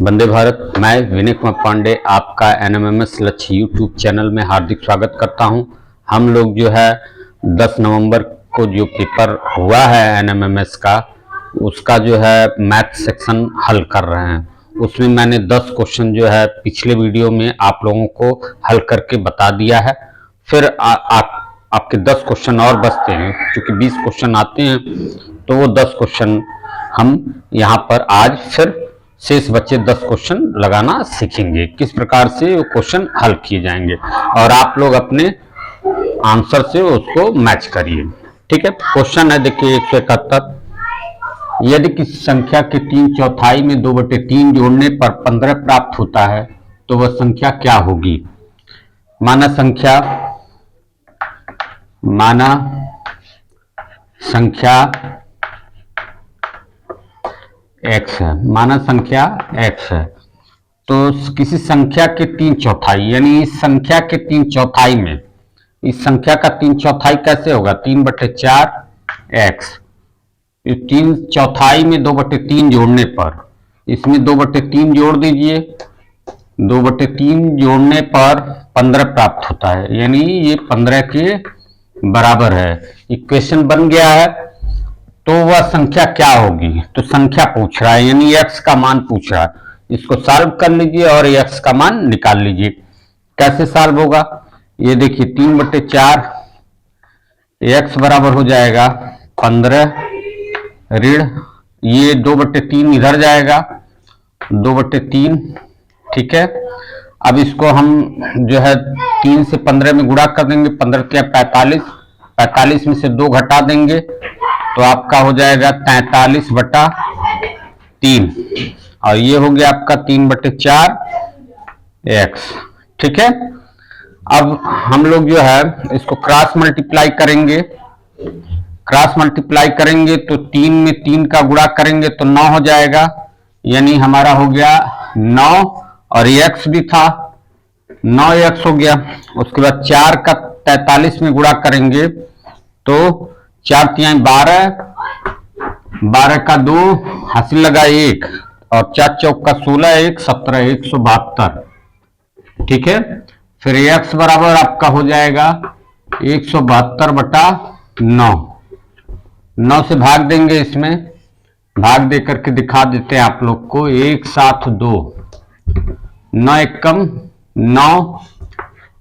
वंदे भारत। मैं विनय कुमार पांडे आपका एनएमएमएस लक्ष्य यूट्यूब चैनल में हार्दिक स्वागत करता हूं। हम लोग जो है 10 नवंबर को जो पेपर हुआ है एनएमएमएस का, उसका जो है मैथ सेक्शन हल कर रहे हैं। उसमें मैंने 10 क्वेश्चन जो है पिछले वीडियो में आप लोगों को हल करके बता दिया है। फिर आपके 10 क्वेश्चन और बचते हैं, क्योंकि 20 क्वेश्चन आते हैं, तो वो 10 क्वेश्चन हम यहाँ पर आज फिर शेष बच्चे 10 क्वेश्चन लगाना सीखेंगे, किस प्रकार से वो क्वेश्चन हल किए जाएंगे, और आप लोग अपने आंसर से उसको मैच करिए। ठीक है, क्वेश्चन है देखिए 171। यदि किसी संख्या के 3/4 में 2/3 जोड़ने पर 15 प्राप्त होता है तो वह संख्या क्या होगी? माना संख्या x है, माना संख्या x है। तो किसी संख्या के 3/4 यानी इस संख्या के 3/4 में, इस संख्या का 3/4 कैसे होगा? 3/4x। 3/4 में 2/3 जोड़ने पर, इसमें 2/3 जोड़ दीजिए, 2/3 जोड़ने पर 15 प्राप्त होता है, यानी ये 15 के बराबर है। इक्वेशन बन गया है। तो वह संख्या क्या होगी? तो संख्या पूछ रहा है, यानी x का मान पूछ रहा है। इसको सॉल्व कर लीजिए और x का मान निकाल लीजिए। कैसे सॉल्व होगा? ये देखिए 3/4, x बराबर हो जाएगा 15 ऋण ये 2/3 इधर जाएगा, 2/3। ठीक है, अब इसको हम जो है 3 से 15 में गुणा कर देंगे। 15 क्या 45, 45 में से 2 घटा देंगे तो आपका हो जाएगा 43/3, और ये हो गया आपका 3/4x। ठीक है, अब हम लोग जो है इसको क्रॉस मल्टीप्लाई करेंगे। क्रॉस मल्टीप्लाई करेंगे तो 3 में 3 का गुणा करेंगे तो 9 हो जाएगा, यानी हमारा हो गया 9, और x भी था 9x हो गया। उसके बाद 4 का 43 में गुणा करेंगे तो 4 × 12, 12 का 2 हासिल लगा 1, और 4 चौक का 16, 1 17, 172। ठीक है, फिर x बराबर आपका हो जाएगा 172/9। 9 से भाग देंगे, इसमें भाग दे करके दिखा देते हैं आप लोग को। 1 7 2, 9 एकम 9,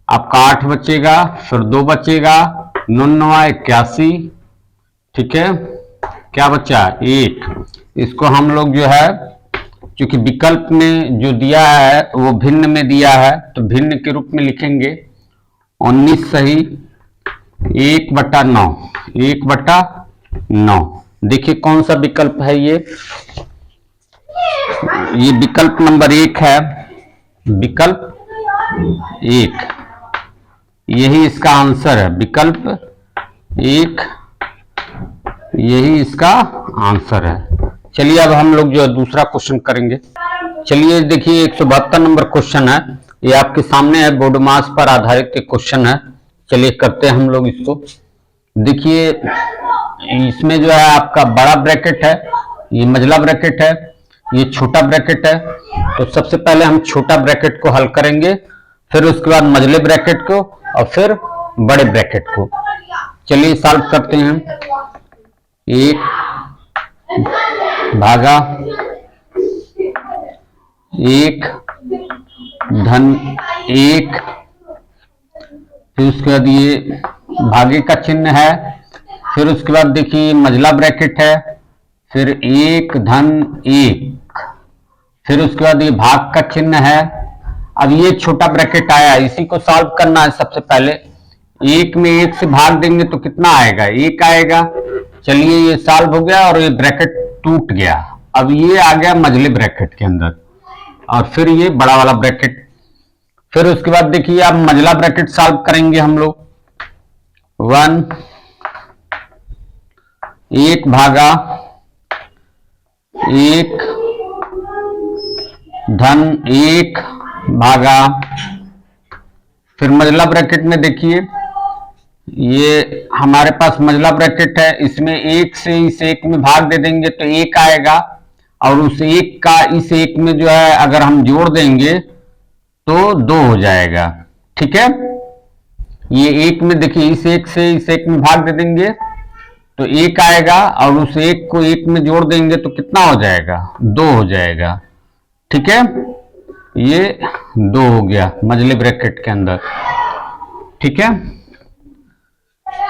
आपका 8 बचेगा, फिर 2 बचेगा, 9 9 81। ठीक है, क्या बचा? 1। इसको हम लोग जो है, क्योंकि विकल्प में जो दिया है वो भिन्न में दिया है, तो भिन्न के रूप में लिखेंगे 19 सही 1/9, 1/9। देखिए कौन सा विकल्प है ये विकल्प नंबर 1 है, विकल्प 1, यही इसका आंसर है। विकल्प 1 यही इसका आंसर है। चलिए अब हम लोग जो है दूसरा क्वेश्चन करेंगे। चलिए देखिए 172 नंबर क्वेश्चन है, ये आपके सामने है, बोर्ड मास पर आधारित एक क्वेश्चन है। चलिए करते हैं हम लोग इसको। देखिए इसमें जो है आपका बड़ा ब्रैकेट है, ये मझला ब्रैकेट है, ये छोटा ब्रैकेट है। तो सबसे पहले हम छोटा ब्रैकेट को हल करेंगे, फिर उसके बाद मझले ब्रैकेट को, और फिर बड़े ब्रैकेट को। चलिए सॉल्व करते हैं। 1 भागा 1 धन 1, फिर उसके बाद ये भागे का चिन्ह है, फिर उसके बाद देखिए मझला ब्रैकेट है, फिर 1 धन 1, फिर उसके बाद ये भाग का चिन्ह है। अब ये छोटा ब्रैकेट आया, इसी को सॉल्व करना है। सबसे पहले 1 में 1 से भाग देंगे तो कितना आएगा? 1 आएगा। चलिए ये सॉल्व हो गया और ये ब्रैकेट टूट गया। अब ये आ गया मझले ब्रैकेट के अंदर, और फिर ये बड़ा वाला ब्रैकेट। फिर उसके बाद देखिए अब मझला ब्रैकेट सॉल्व करेंगे हम लोग। 1 भागा 1 धन 1 भागा, फिर मझला ब्रैकेट में देखिए ये हमारे पास मझला ब्रैकेट है, इसमें 1 से इस 1 में भाग दे देंगे तो 1 आएगा, और उस एक का इस एक में जो है अगर हम जोड़ देंगे तो 2 हो जाएगा। ठीक है, ये एक में देखिए इस एक से इस एक में भाग दे देंगे तो एक आएगा, और उस एक को एक में जोड़ देंगे तो कितना हो जाएगा, 2 हो जाएगा। ठीक है, ये 2 हो गया मझले ब्रैकेट के अंदर। ठीक है,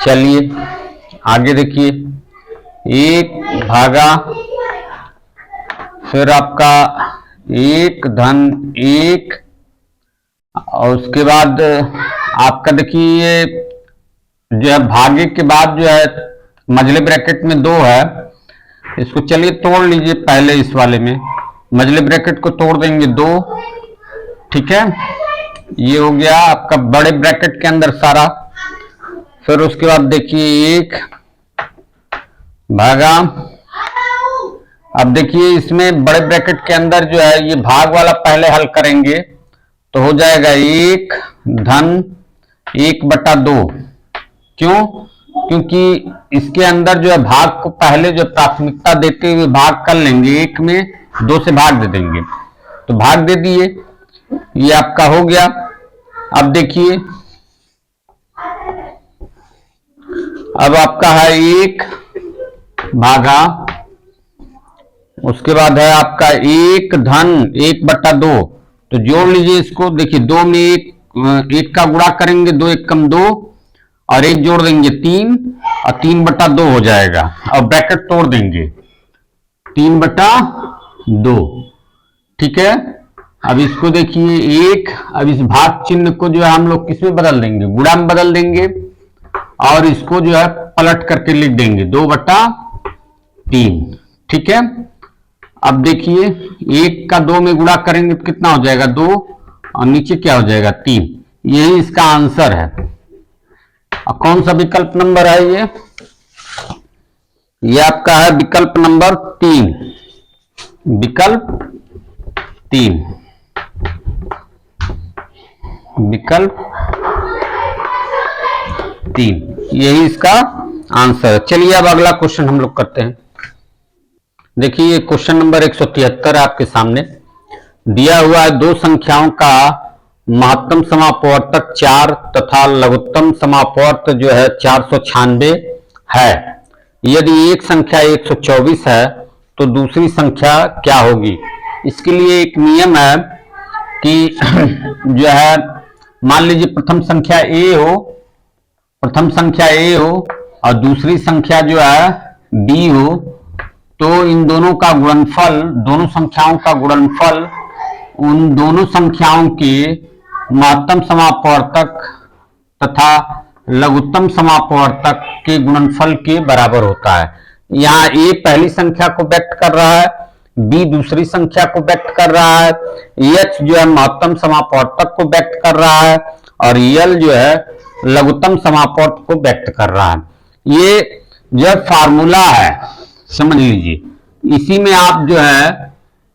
चलिए आगे देखिए, 1 भागा फिर आपका 1 धन 1, और उसके बाद आपका देखिए ये जो है भागे के बाद जो है मझले ब्रैकेट में 2 है, इसको चलिए तोड़ लीजिए। पहले इस वाले में मझले ब्रैकेट को तोड़ देंगे 2। ठीक है, ये हो गया आपका बड़े ब्रैकेट के अंदर सारा। फिर उसके बाद देखिए 1 भागा, अब देखिए इसमें बड़े ब्रैकेट के अंदर जो है ये भाग वाला पहले हल करेंगे तो हो जाएगा 1 धन 1/2। क्यों? क्योंकि इसके अंदर जो है भाग को पहले जो प्राथमिकता देते हुए भाग कर लेंगे, 1 में 2 से भाग दे देंगे, तो भाग दे दिए, ये आपका हो गया। अब देखिए अब आपका है 1 भागा, उसके बाद है आपका 1 धन 1/2, तो जोड़ लीजिए इसको। देखिए 2 में 1 का गुणा करेंगे, 2 1 कम 2, और 1 जोड़ देंगे 3, और 3/2 हो जाएगा, और ब्रैकेट तोड़ देंगे 3/2। ठीक है, अब इसको देखिए 1, अब इस भाग चिन्ह को जो है हम लोग किसमें बदल देंगे, गुणा में बदल देंगे, और इसको जो है पलट करके लिख देंगे 2/3। ठीक है, अब देखिए 1 का 2 में गुणा करेंगे तो कितना हो जाएगा, 2, और नीचे क्या हो जाएगा, 3। यही इसका आंसर है। अब कौन सा विकल्प नंबर है ये आपका है विकल्प नंबर 3, विकल्प 3, विकल्प 3, यही इसका आंसर है। चलिए अब अगला क्वेश्चन हम लोग करते हैं। देखिए क्वेश्चन नंबर 173 है आपके सामने। दिया हुआ है 2 संख्याओं का महत्तम समापवर्तक 4 तथा लघुत्तम समापवर्त जो है 496 है। यदि एक संख्या 124 है तो दूसरी संख्या क्या होगी। इसके लिए एक नियम है कि जो है मान लीजिए प्रथम संख्या a हो और दूसरी संख्या जो है b हो, तो इन दोनों का गुणनफल, दोनों संख्याओं का गुणनफल उन दोनों संख्याओं के महत्तम समापवर्तक तथा लघुत्तम समापवर्तक के गुणनफल के बराबर होता है। यहाँ a पहली संख्या को व्यक्त कर रहा है, b दूसरी संख्या को व्यक्त कर रहा है, h जो है महत्तम समापवर्तक को व्यक्त कर रहा है, और l जो है लघुत्तम समापवर्तक को व्यक्त कर रहा है। ये जो फार्मूला है समझ लीजिए, इसी में आप जो है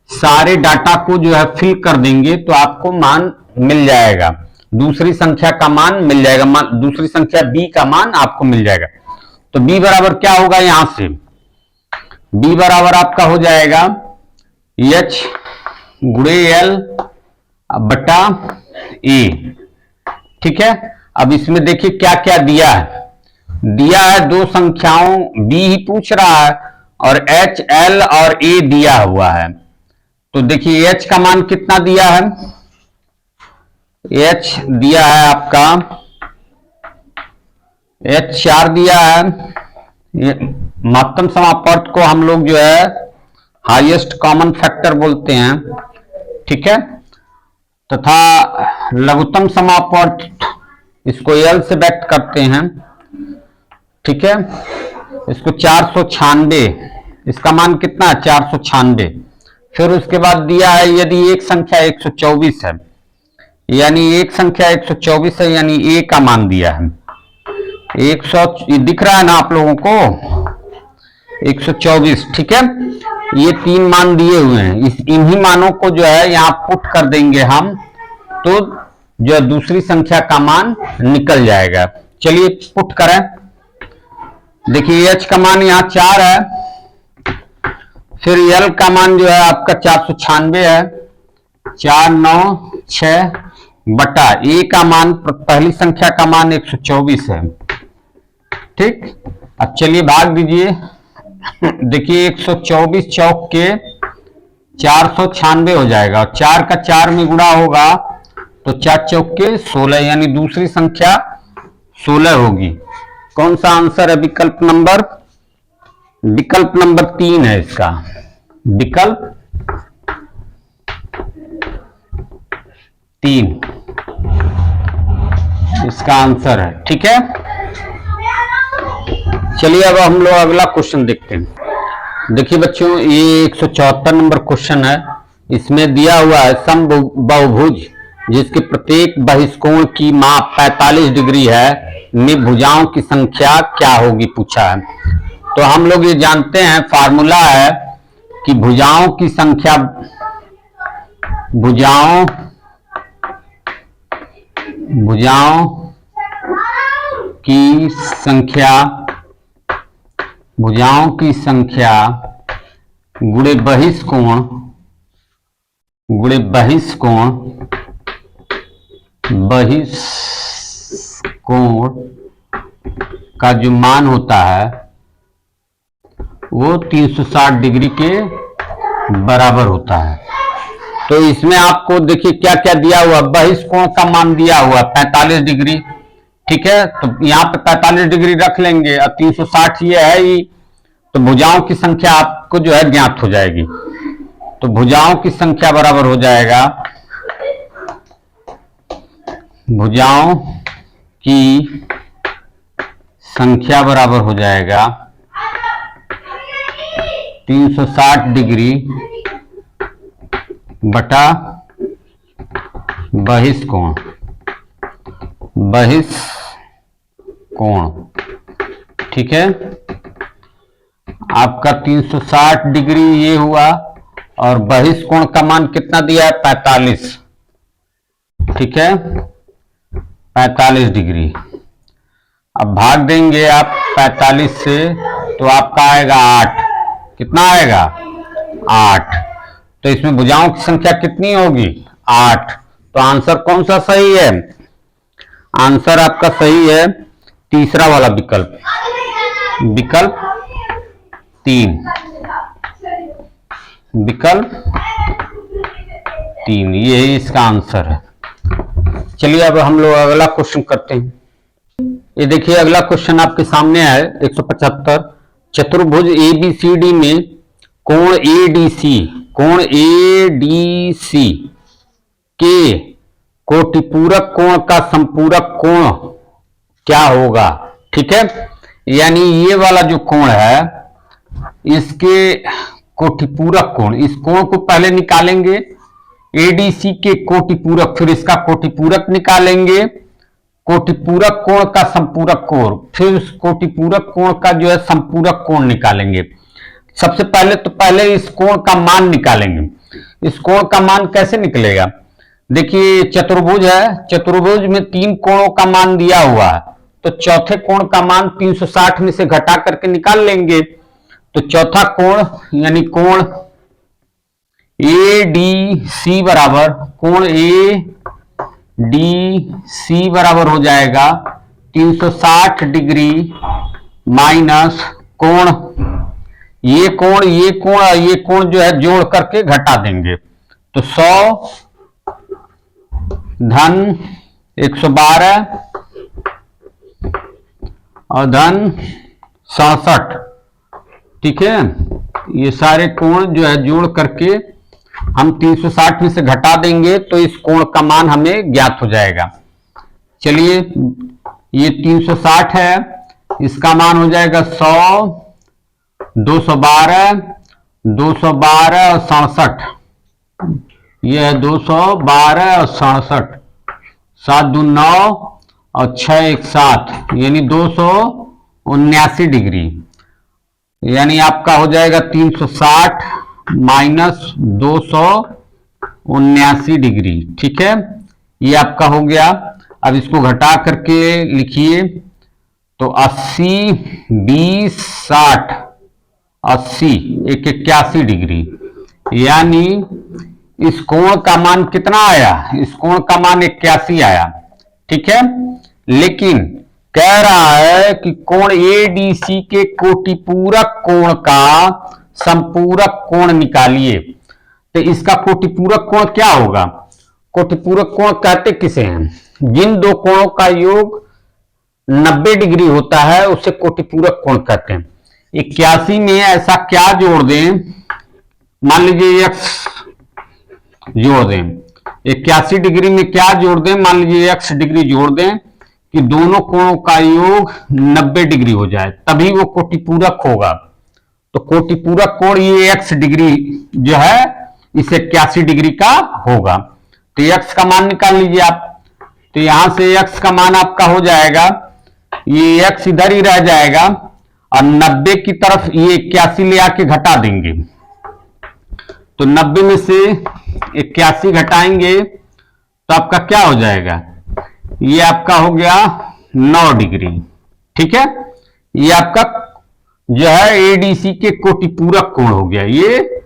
सारे डाटा को जो है फिल कर देंगे तो आपको मान मिल जाएगा, दूसरी संख्या का मान मिल जाएगा, दूसरी संख्या b का मान आपको मिल जाएगा। तो b बराबर क्या होगा, यहां से b बराबर आपका हो जाएगा h गुणे l बटा a। ठीक है, अब इसमें देखिए क्या क्या दिया है। दिया है 2 संख्याओं, b ही पूछ रहा है, और h l और a दिया हुआ है। तो देखिए h का मान कितना दिया है, h दिया है आपका h 4 दिया है। महत्तम समापवर्त को हम लोग जो है हाईएस्ट कॉमन फैक्टर बोलते हैं। ठीक है, तथा लघुत्तम समापवर्त इसको l से व्यक्त करते हैं। ठीक है, इसको 496, इसका मान कितना है 496। फिर उसके बाद दिया है यदि एक संख्या 124 है, यानी एक संख्या 124 है, यानी a का मान दिया है 100, दिख रहा है ना आप लोगों को 124। ठीक है, ये 3 मान दिए हुए हैं, इन्हीं मानों को जो है यहाँ पुट कर देंगे हम, तो जो दूसरी संख्या का मान निकल जाएगा। चलिए पुट करें। देखिए h का मान यहाँ 4 है, फिर यल का मान जो है आपका 496 है, 496 बटा ए का मान, पहली संख्या का मान 124 है। ठीक, अब चलिए भाग दीजिए। देखिए 124 चौक के 496 हो जाएगा, और 4 का 4 में गुणा होगा तो 4 चौक के 16, यानी दूसरी संख्या 16 होगी। कौन सा आंसर है? विकल्प नंबर 3 है इसका, विकल्प 3 इसका आंसर है। ठीक है, चलिए अब हम लोग अगला क्वेश्चन देखते हैं। देखिए बच्चों, ये 174 नंबर क्वेश्चन है। इसमें दिया हुआ है समबाहुभुज जिसके प्रत्येक बहिष्कोण की माप 45 डिग्री है में भुजाओं की संख्या क्या होगी, पूछा है। तो हम लोग ये जानते हैं, फार्मूला है कि भुजाओं की संख्या गुणे बहिष्कोण का जो मान होता है वो 360 डिग्री के बराबर होता है। तो इसमें आपको देखिए क्या क्या दिया हुआ, बहिष्कोण का मान दिया हुआ 45 डिग्री। ठीक है, तो यहाँ पे 45 डिग्री रख लेंगे, और 360 ये है ही, तो भुजाओं की संख्या आपको जो है ज्ञात हो जाएगी। तो भुजाओं की संख्या बराबर हो जाएगा, भुजाओं की संख्या बराबर हो जाएगा 360 डिग्री बटा बहिष्कोण। ठीक है, आपका 360 डिग्री ये हुआ, और बहिष्कोण का मान कितना दिया है? 45। ठीक है, 45 डिग्री। अब भाग देंगे आप 45 से, तो आपका आएगा 8। कितना आएगा? 8। तो इसमें भुजाओं की संख्या कितनी होगी? 8। तो आंसर कौन सा सही है? आंसर आपका सही है तीसरा वाला विकल्प, विकल्प 3, विकल्प 3 ये इसका आंसर है। चलिए अब हम लोग अगला क्वेश्चन करते हैं। ये देखिए अगला क्वेश्चन आपके सामने है 175। चतुर्भुज ABCD में कोण ADC के कोटिपूरक कोण का संपूरक कोण क्या होगा? ठीक है, यानी ये वाला जो कोण है इसके कोटिपूरक कोण, इस कोण को पहले निकालेंगे ADC के कोटिपूरक, फिर इसका कोटिपूरक निकालेंगे, कोटिपूरक कोण का संपूरक कोण, फिर उस कोटिपूरक कोण का जो है संपूरक कोण निकालेंगे। सबसे पहले इस कोण का मान निकालेंगे। इस कोण का मान कैसे निकलेगा? देखिए चतुर्भुज है, चतुर्भुज में 3 कोणों का मान दिया हुआ है, तो चौथे कोण का मान 360 में से घटा करके निकाल लेंगे। तो चौथा कोण यानी कोण ADC बराबर, कोण ADC बराबर हो जाएगा 360 डिग्री माइनस कोण ये कोण जो है जोड़ करके घटा देंगे। तो 100 धन 112 और धन 67। ठीक है, ये सारे कोण जो है जोड़ करके हम 360 में से घटा देंगे, तो इस कोण का मान हमें ज्ञात हो जाएगा। चलिए ये 360 है, इसका मान हो जाएगा 100, 212 और 67। यह है 212 और 67, 7 दूनी 9 और 6 1 7, यानी 279 डिग्री। यानी आपका हो जाएगा 360 माइनस 279 डिग्री। ठीक है, ये आपका हो गया। अब इसको घटा करके लिखिए, तो 80 20 60 80 एक 81 डिग्री, यानी इस कोण का मान कितना आया, इस कोण का मान 81 आया। ठीक है, लेकिन कह रहा है कि कोण एडीसी के कोटिपूरक कोण का संपूरक कोण निकालिए। तो इसका कोटिपूरक कोण क्या होगा? कोटिपूरक कोण कहते किसे हैं? जिन दो कोणों का योग 90 डिग्री होता है उसे कोटिपूरक कोण कहते हैं। 81 में ऐसा क्या जोड़ दें, मान लीजिए x जोड़ दें, 81 डिग्री में क्या जोड़ दें, मान लीजिए x डिग्री जोड़ दें कि दोनों कोणों का योग 90 डिग्री हो जाए, तभी वो कोटिपूरक होगा। तो कोटिपूरक कोण ये x डिग्री जो है इस 81 डिग्री का होगा। तो x का मान निकाल लीजिए आप। तो यहां से x का मान आपका हो जाएगा, ये x इधर ही रह जाएगा और 90 की तरफ ये 81 ले आके घटा देंगे। तो 90 में से 81 घटाएंगे तो आपका क्या हो जाएगा, ये आपका हो गया 9 डिग्री। ठीक है, ये आपका जो है एडीसी के कोटिपूरक कोण हो गया, ये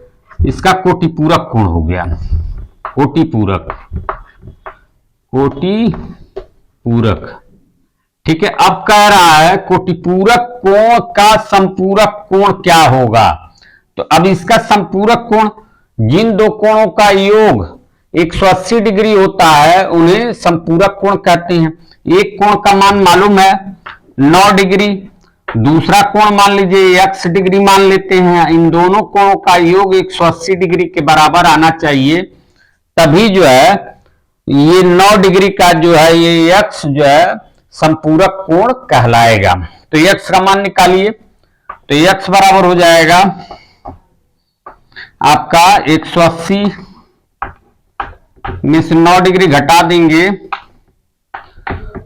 इसका कोटिपूरक कोण हो गया। कोटिपूरक, कोटिपूरक। ठीक है, अब कह रहा है कोटिपूरक कोण का संपूरक कोण क्या होगा। तो अब इसका संपूरक कोण, जिन दो कोणों का योग 180 डिग्री होता है उन्हें संपूरक कोण कहते हैं। एक कोण का मान मालूम है 9 डिग्री, दूसरा कोण मान लीजिए x डिग्री मान लेते हैं। इन दोनों कोणों का योग 180 डिग्री के बराबर आना चाहिए, तभी जो है ये 9 डिग्री का जो है ये x जो है संपूरक कोण कहलाएगा। तो x का मान निकालिए। तो x बराबर हो जाएगा आपका 180 में से 9 डिग्री घटा देंगे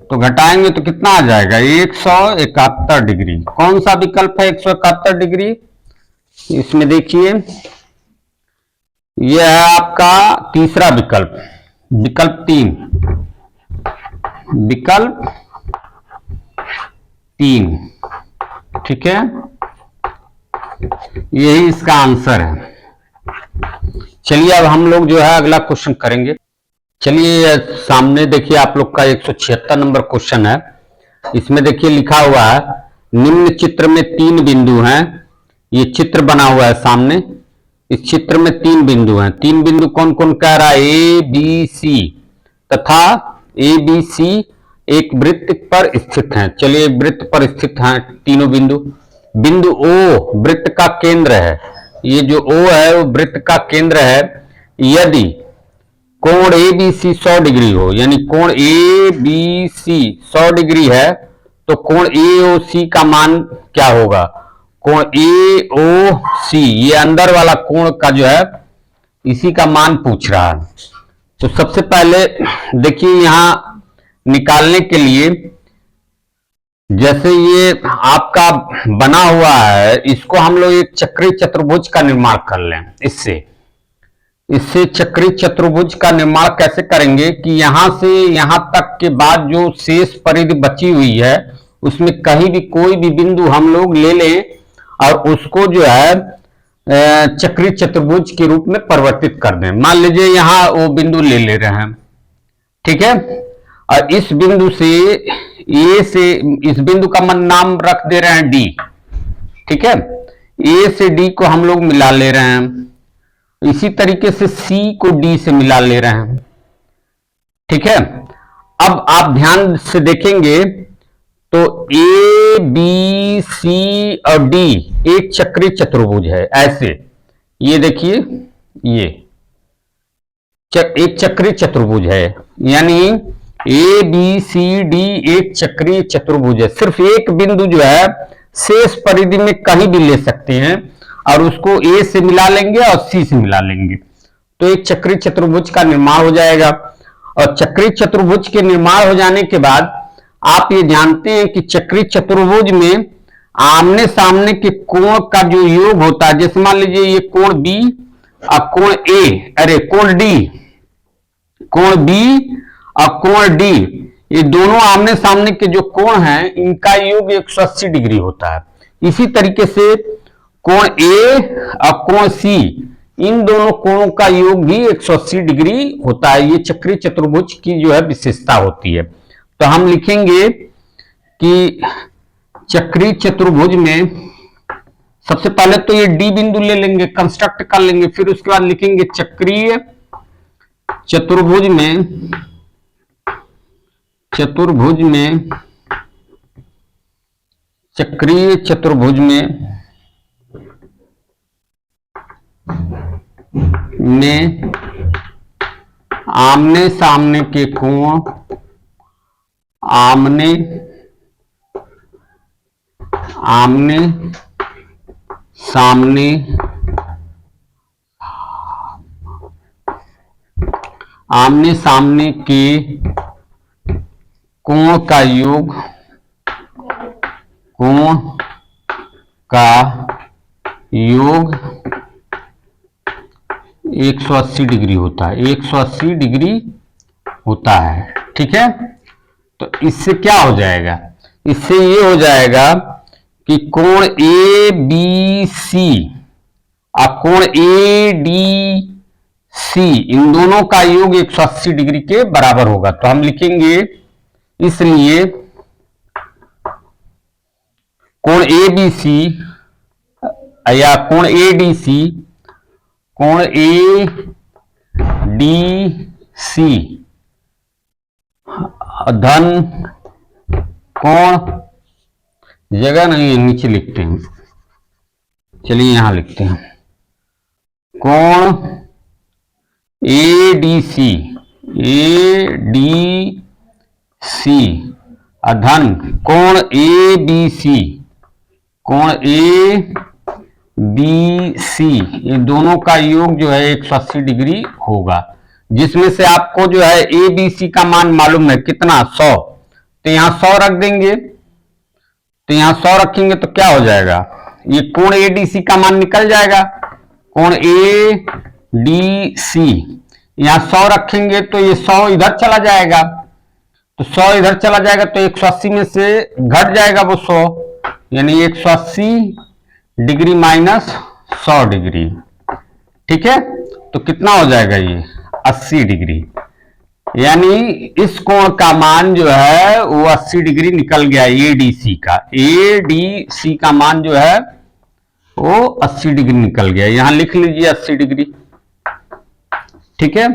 तो घटाएंगे तो कितना आ जाएगा, 171 डिग्री। कौन सा विकल्प है 171 डिग्री? इसमें देखिए यह है आपका तीसरा विकल्प, विकल्प 3, विकल्प 3। ठीक है, यही इसका आंसर है। चलिए अब हम लोग जो है अगला क्वेश्चन करेंगे। चलिए सामने देखिए आप लोग का 176 नंबर क्वेश्चन है। इसमें देखिए लिखा हुआ है निम्न चित्र में 3 बिंदु हैं। ये चित्र बना हुआ है सामने, इस चित्र में 3 बिंदु हैं। 3 बिंदु कौन कौन कह रहा है, ए बी सी तथा ए बी सी एक वृत्त पर स्थित हैं। चलिए वृत्त पर स्थित हैं तीनों बिंदु। बिंदु ओ वृत्त का केंद्र है, ये जो ओ है वो वृत्त का केंद्र है। यदि कोण ए बी सी 100 डिग्री हो, यानी कोण ए बी सी 100 डिग्री है, तो कोण ए ओ सी का मान क्या होगा, कोण ए ओ सी ये अंदर वाला कोण का जो है इसी का मान पूछ रहा है। तो सबसे पहले देखिए यहां निकालने के लिए, जैसे ये आपका बना हुआ है इसको हम लोग एक चक्रीय चतुर्भुज का निर्माण कर लें। इससे चक्रीय चतुर्भुज का निर्माण कैसे करेंगे कि यहां से यहां तक के बाद जो शेष परिधि बची हुई है उसमें कहीं भी कोई भी बिंदु हम लोग ले लें और उसको जो है चक्रीय चतुर्भुज के रूप में परिवर्तित कर दें। मान लीजिए यहां वो बिंदु ले रहे हैं, ठीक है, और इस बिंदु से ए से इस बिंदु का नाम रख दे रहे हैं डी। ठीक है, ए से डी को हम लोग मिला ले रहे हैं, इसी तरीके से सी को डी से मिला ले रहे हैं। ठीक है, अब आप ध्यान से देखेंगे तो ए बी सी और डी एक चक्रीय चतुर्भुज है। ऐसे ये देखिए ये एक चक्रीय चतुर्भुज है, यानी ए बी सी डी एक चक्रीय चतुर्भुज है। सिर्फ एक बिंदु जो है शेष परिधि में कहीं भी ले सकते हैं और उसको ए से मिला लेंगे और सी से मिला लेंगे, तो एक चक्रीय चतुर्भुज का निर्माण हो जाएगा। और चक्रीय चतुर्भुज के निर्माण हो जाने के बाद आप ये जानते हैं कि चक्रीय चतुर्भुज में आमने सामने के कोण का जो योग होता है, जैसे मान लीजिए ये कोण बी और कोण ए, अरे कोण डी, कोण बी और कोण डी, ये दोनों आमने सामने के जो कोण हैं इनका योग 180 डिग्री होता है। इसी तरीके से कोण ए और कोण सी, इन दोनों कोणों का योग भी 180 डिग्री होता है। ये चक्रीय चतुर्भुज की जो है विशेषता होती है। तो हम लिखेंगे कि चक्रीय चतुर्भुज में सबसे पहले तो ये डी बिंदु ले लेंगे, कंस्ट्रक्ट कर लेंगे, फिर उसके बाद लिखेंगे चक्रीय चतुर्भुज में, चक्रीय चतुर्भुज में आमने सामने के कोण, आमने सामने के कोण का योग, 180 डिग्री होता है, 180 डिग्री होता है। ठीक है, तो इससे क्या हो जाएगा, इससे ये हो जाएगा कि कोण ए बी सी और कोण ए डी सी, इन दोनों का योग 180 डिग्री के बराबर होगा। तो हम लिखेंगे इसलिए कोण ए बी सी या कोण ए डी सी, कोण ए डी सी धन कोण, जगह नहीं है नीचे लिखते हैं, चलिए यहां लिखते हैं, कोण ए डी सी अधन कोण ए बी सी, कोण ए बी सी, ये दोनों का योग जो है 180 डिग्री होगा, जिसमें से आपको जो है ए बी सी का मान मालूम है कितना, 100। तो यहां 100 रख देंगे, तो यहां 100 रखेंगे तो क्या हो जाएगा, ये कोण ए डी सी का मान निकल जाएगा, कोण ए डी सी, यहां 100 रखेंगे तो ये 100 इधर चला जाएगा, तो 100 इधर चला जाएगा तो 180 में से घट जाएगा वो 100, यानी 180 डिग्री माइनस 100 डिग्री। ठीक है, तो कितना हो जाएगा ये 80 डिग्री, यानी इस कोण का मान जो है वो 80 डिग्री निकल गया एडीसी का, एडीसी का मान जो है वो 80 डिग्री निकल गया, यहां लिख लीजिए 80 डिग्री। ठीक है,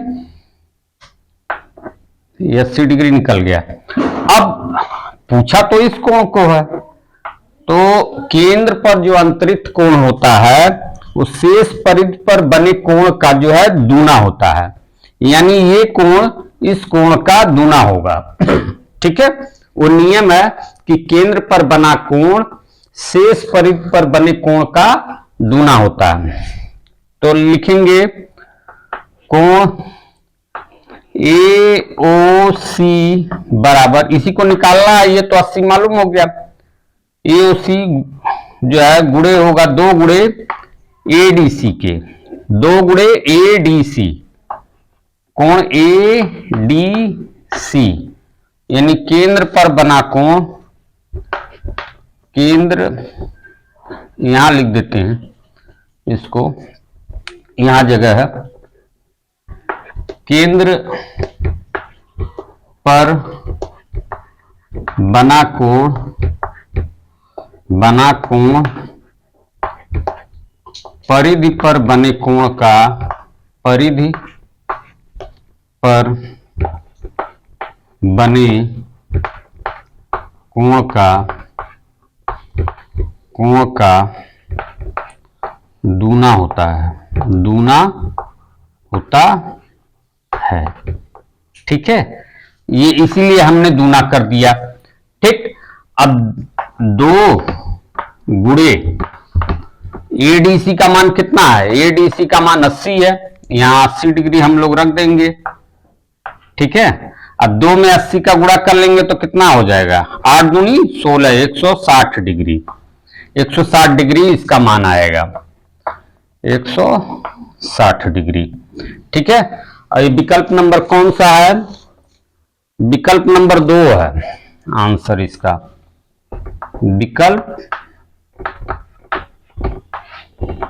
ये 80 डिग्री निकल गया। अब पूछा तो इस कोण को है, तो केंद्र पर जो अंतरित कोण होता है वो शेष परिधि पर बने कोण का जो है दूना होता है, यानी ये कोण इस कोण का दूना होगा। ठीक है, वो नियम है कि केंद्र पर बना कोण शेष परिधि पर बने कोण का दूना होता है। तो लिखेंगे कोण ए ओ सी बराबर, इसी को निकालना है, ये तो 80 मालूम हो गया, ए ओ सी जो है गुणे होगा 2 गुणे ए डी सी के, 2 गुणे ए डी सी, कोण ए डी सी यानी केंद्र पर बना कोण, केंद्र यहां लिख देते हैं इसको, यहां जगह है, केंद्र पर बना कोण परिधि पर बने कोण का, परिधि पर बने कोण का दूना होता है, दूना होता है। ठीक है, ये इसीलिए हमने दूना कर दिया। ठीक, अब 2 गुणे एडीसी का मान कितना है, एडीसी का मान 80 है, यहां 80 डिग्री हम लोग रख देंगे। ठीक है, अब 2 में 80 का गुणा कर लेंगे तो कितना हो जाएगा, 8 दूनी 16, 160 डिग्री, 160 डिग्री इसका मान आएगा, 160 डिग्री। ठीक है, और ये विकल्प नंबर कौन सा है, विकल्प नंबर 2 है आंसर इसका, विकल्प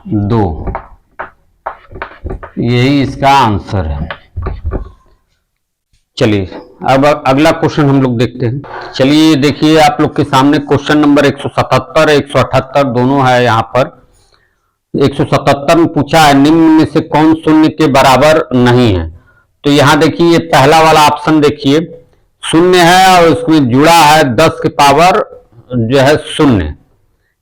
2, यही इसका आंसर है। चलिए अब अगला क्वेश्चन हम लोग देखते हैं। चलिए देखिए आप लोग के सामने क्वेश्चन नंबर 177 178 दोनों है। यहाँ पर 177 में पूछा है निम्न में से कौन शून्य के बराबर नहीं है। तो यहाँ देखिए ये पहला वाला ऑप्शन देखिए, शून्य है और इसमें जुड़ा है 10 के पावर जो है शून्य,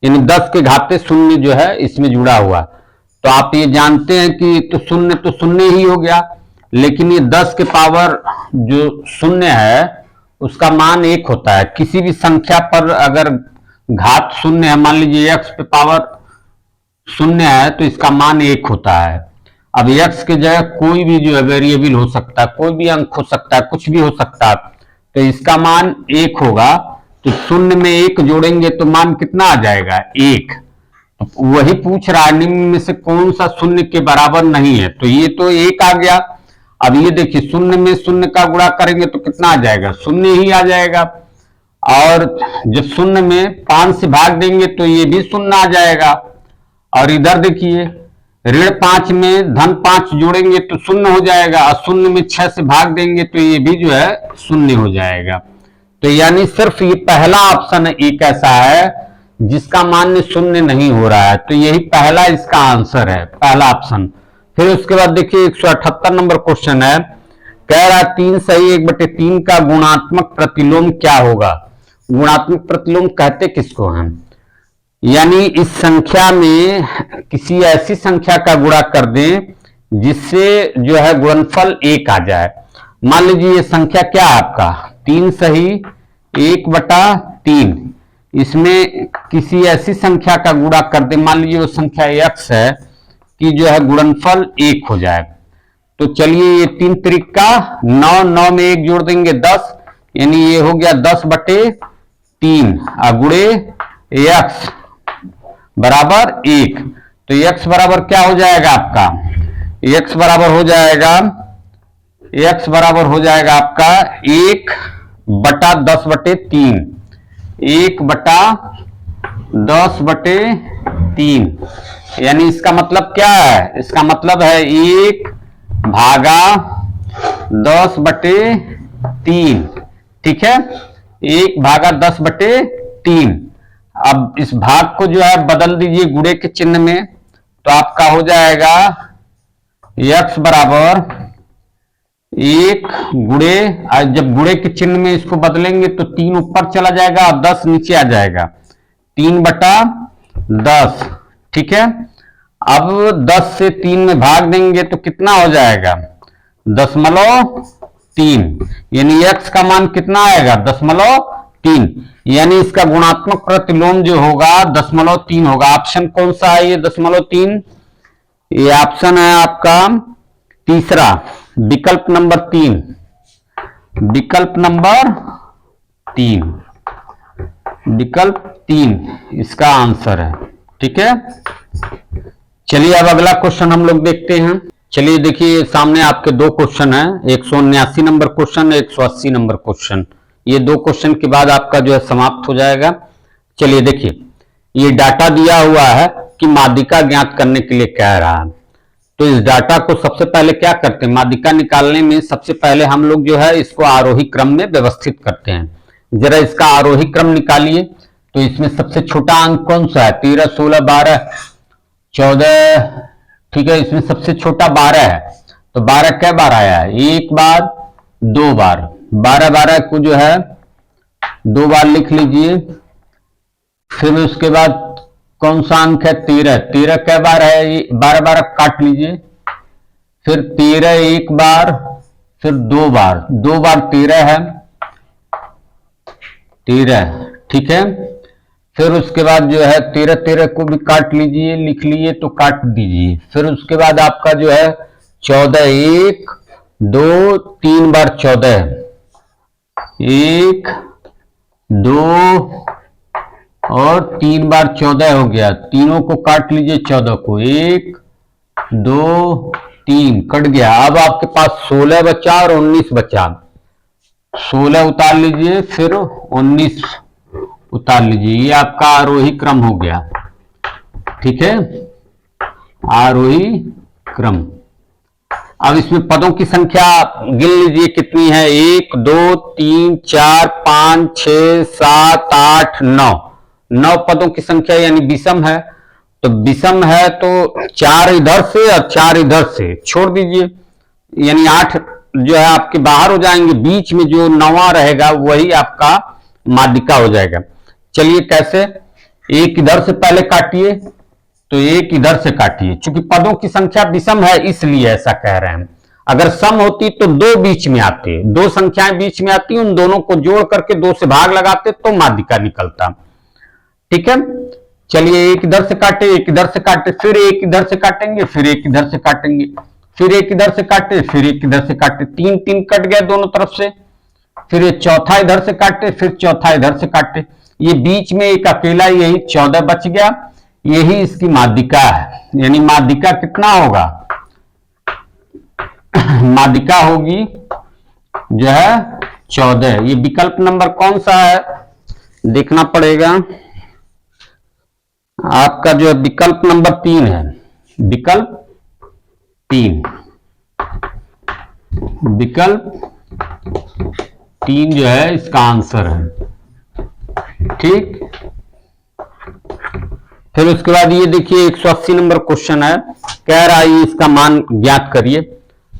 यानी 10 के घाते शून्य जो है इसमें जुड़ा हुआ। तो आप ये जानते हैं कि तो शून्य ही हो गया, लेकिन ये 10 के पावर जो शून्य है उसका मान 1 होता है। किसी भी संख्या पर अगर घात शून्य है, मान लीजिए x पे पावर शून्य है तो इसका मान 1 होता है। अब x के जगह कोई भी जो है वेरिएबल हो सकता है, कोई भी अंक हो सकता है, कुछ भी हो सकता है, तो इसका मान 1 होगा। तो शून्य में 1 जोड़ेंगे तो मान कितना आ जाएगा 1। तो वही पूछ रहा है निम्न में से कौन सा शून्य के बराबर नहीं है, तो ये तो 1 आ गया। अब ये देखिए शून्य में शून्य का गुणा करेंगे तो कितना आ जाएगा, शून्य ही आ जाएगा। और जब शून्य में 5 से भाग देंगे तो ये भी शून्य आ जाएगा। और इधर देखिए ऋण 5 में धन 5 जोड़ेंगे तो शून्य हो जाएगा, और शून्य में 6 से भाग देंगे तो ये भी जो है शून्य हो जाएगा। तो यानी सिर्फ ये पहला ऑप्शन एक ऐसा है जिसका मान शून्य नहीं हो रहा है। तो यही पहला इसका आंसर है, पहला ऑप्शन। फिर उसके बाद देखिए 178 नंबर क्वेश्चन है, कह रहा 3 सही 1/3 का गुणात्मक प्रतिलोम क्या होगा। गुणात्मक प्रतिलोम कहते किसको हैं, यानी इस संख्या में किसी ऐसी संख्या का गुणा कर दें जिससे जो है गुणनफल 1 आ जाए। मान लीजिए ये संख्या क्या है आपका 3 सही 1/3, इसमें किसी ऐसी संख्या का गुणा कर दे, मान लीजिए वो संख्या x है, कि जो है गुणनफल 1 हो जाए। तो चलिए ये 3 त्रिका 9, 9 में 1 जोड़ देंगे 10, यानी ये हो गया 10/3 गुणे x बराबर 1। तो x बराबर क्या हो जाएगा आपका, x बराबर हो जाएगा आपका 1/10/3, 1/10/3, यानी इसका मतलब क्या है, इसका मतलब है 1/10/3, ठीक है, 1/10/3। अब इस भाग को जो है बदल दीजिए गुणे के चिन्ह में, तो आपका हो जाएगा x बराबर 1 गुणे, जब गुणे के चिन्ह में इसको बदलेंगे तो 3 ऊपर चला जाएगा और 10 नीचे आ जाएगा, 3/10, ठीक है। अब 10 से 3 में भाग देंगे तो कितना हो जाएगा 0.3, यानी x का मान कितना आएगा 0.3, यानी इसका गुणात्मक प्रतिलोम जो होगा 0.3 होगा। ऑप्शन कौन सा है ये 0.3, ये ऑप्शन है आपका तीसरा, विकल्प नंबर 3, विकल्प नंबर 3 इसका आंसर है, ठीक है। चलिए अब अगला क्वेश्चन हम लोग देखते हैं। चलिए देखिए सामने आपके 2 क्वेश्चन है, 179 नंबर क्वेश्चन, 180 नंबर क्वेश्चन। ये 2 क्वेश्चन के बाद आपका जो है समाप्त हो जाएगा। चलिए देखिए ये डाटा दिया हुआ है कि माध्यिका ज्ञात करने के लिए कह रहा है। तो इस डाटा को सबसे पहले क्या करते हैं, माध्यिका निकालने में सबसे पहले हम लोग जो है इसको आरोही क्रम में व्यवस्थित करते हैं। जरा इसका आरोही क्रम निकालिए। तो इसमें सबसे छोटा अंक कौन सा है, 13, 16, 12, 14, ठीक है। इसमें सबसे छोटा 12 है, तो 12 कै बार आया है, 1 बार 2 बार, 12 को जो है 2 बार लिख लीजिए। फिर उसके बाद कौन सा अंक है 13 कै बार है, 12 काट लीजिए। फिर 13 1 बार, फिर 2 बार 13 है, 13, ठीक है। फिर उसके बाद जो है 13 को भी काट लीजिए, लिख लिए तो काट दीजिए। फिर उसके बाद आपका जो है 14, 1 2 3 बार 14, 1 2 और 3 बार 14 हो गया। तीनों को काट लीजिए, 14 को, 1 2 3 कट गया। अब आपके पास 16 बचा और 19 बचा, 16 उतार लीजिए, फिर 19 उतार लीजिए। ये आपका आरोही क्रम हो गया, ठीक है। आरोही क्रम। अब इसमें पदों की संख्या गिन लीजिए कितनी है, 1 2 3 4 5 6 7 8 9, 9 पदों की संख्या यानी विषम है। तो विषम है तो 4 इधर से और 4 इधर से छोड़ दीजिए, यानी 8 जो है आपके बाहर हो जाएंगे, बीच में जो 9वां रहेगा वही आपका माध्यिका हो जाएगा। चलिए कैसे, एक इधर से पहले काटिए, तो एक इधर से काटिए, क्योंकि पदों की संख्या विषम है इसलिए ऐसा कह रहे हैं। अगर सम होती तो दो बीच में आते, दो संख्याएं बीच में आती, उन दोनों को जोड़ करके 2 से भाग लगाते तो माध्यिका निकलता। ठीक है, चलिए एक इधर से काटे, एक इधर से काटे, फिर एक इधर से काटेंगे, फिर एक इधर से काटेंगे, फिर एक इधर से काटे, फिर एक इधर से काटे, 3 3 कट गया दोनों तरफ से। फिर ये चौथा इधर से काटे, फिर चौथा इधर से काटे, ये बीच में एक अकेला यही 14 बच गया, यही इसकी माध्यिका है। यानी माध्यिका कितना होगा, माध्यिका होगी जो है 14। ये विकल्प नंबर कौन सा है देखना पड़ेगा, आपका जो है विकल्प नंबर 3 है, विकल्प 3, विकल्प 3 जो है इसका आंसर है। ठीक, फिर उसके बाद ये देखिए 180 नंबर क्वेश्चन है, कह रहा है इसका मान ज्ञात करिए।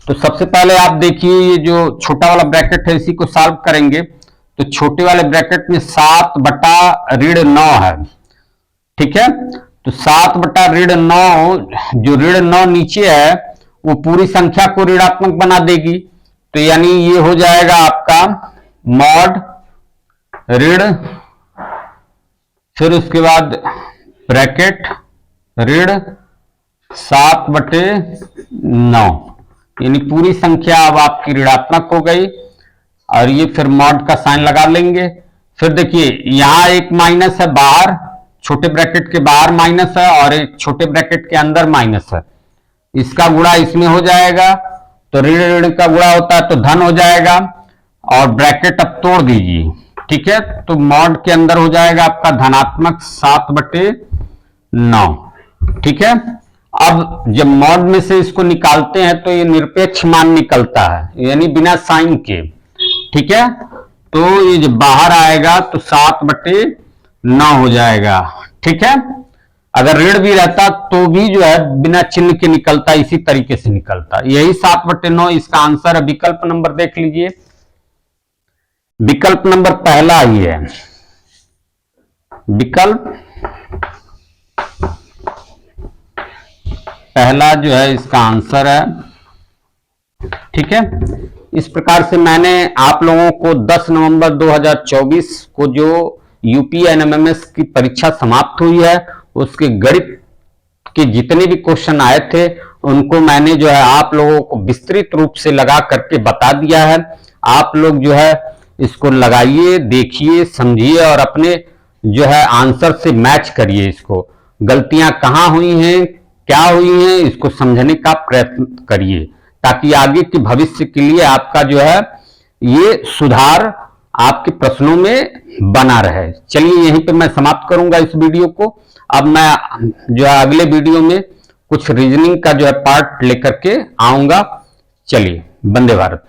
तो सबसे पहले आप देखिए ये जो छोटा वाला ब्रैकेट है इसी को सॉल्व करेंगे। तो छोटे वाले ब्रैकेट में 7/9 है। ठीक है, तो 7/9, जो ऋण 9 नीचे है वो पूरी संख्या को ऋणात्मक बना देगी, तो यानी ये हो जाएगा आपका मॉड ऋण, फिर उसके बाद ब्रैकेट ऋण 7/9, यानी पूरी संख्या अब आपकी ऋणात्मक हो गई। और ये फिर मॉड का साइन लगा लेंगे। फिर देखिए यहां एक माइनस है बाहर, छोटे ब्रैकेट के बाहर माइनस है और एक छोटे ब्रैकेट के अंदर माइनस है, इसका गुणा इसमें हो जाएगा, तो ऋण ऋण का गुणा होता है तो धन हो जाएगा। और ब्रैकेट अब तोड़ दीजिए, ठीक है, तो मॉड के अंदर हो जाएगा आपका धनात्मक 7/9। ठीक है, अब जब मॉड में से इसको निकालते हैं तो ये निरपेक्ष मान निकलता है, यानी बिना साइन के। ठीक है, तो ये जब बाहर आएगा तो 7/9 हो जाएगा। ठीक है, अगर ऋण भी रहता तो भी जो है बिना चिन्ह के निकलता, इसी तरीके से निकलता, यही 7/9 इसका आंसर है। विकल्प नंबर देख लीजिए, विकल्प नंबर पहला ही है, विकल्प पहला जो है इसका आंसर है। ठीक है, इस प्रकार से मैंने आप लोगों को 10 नवंबर 2024 को जो यूपी एनएमएमएस की परीक्षा समाप्त हुई है उसके गणित के जितने भी क्वेश्चन आए थे उनको मैंने जो है आप लोगों को विस्तृत रूप से लगा करके बता दिया है। आप लोग जो है इसको लगाइए, देखिए, समझिए और अपने जो है आंसर से मैच करिए। इसको गलतियां कहां हुई हैं, क्या हुई हैं, इसको समझने का प्रयत्न करिए ताकि आगे के भविष्य के लिए आपका जो है ये सुधार आपके प्रश्नों में बना रहे। चलिए यहीं पे मैं समाप्त करूंगा इस वीडियो को। अब मैं जो है अगले वीडियो में कुछ रीजनिंग का जो है पार्ट लेकर के आऊंगा। चलिए, वंदे भारत।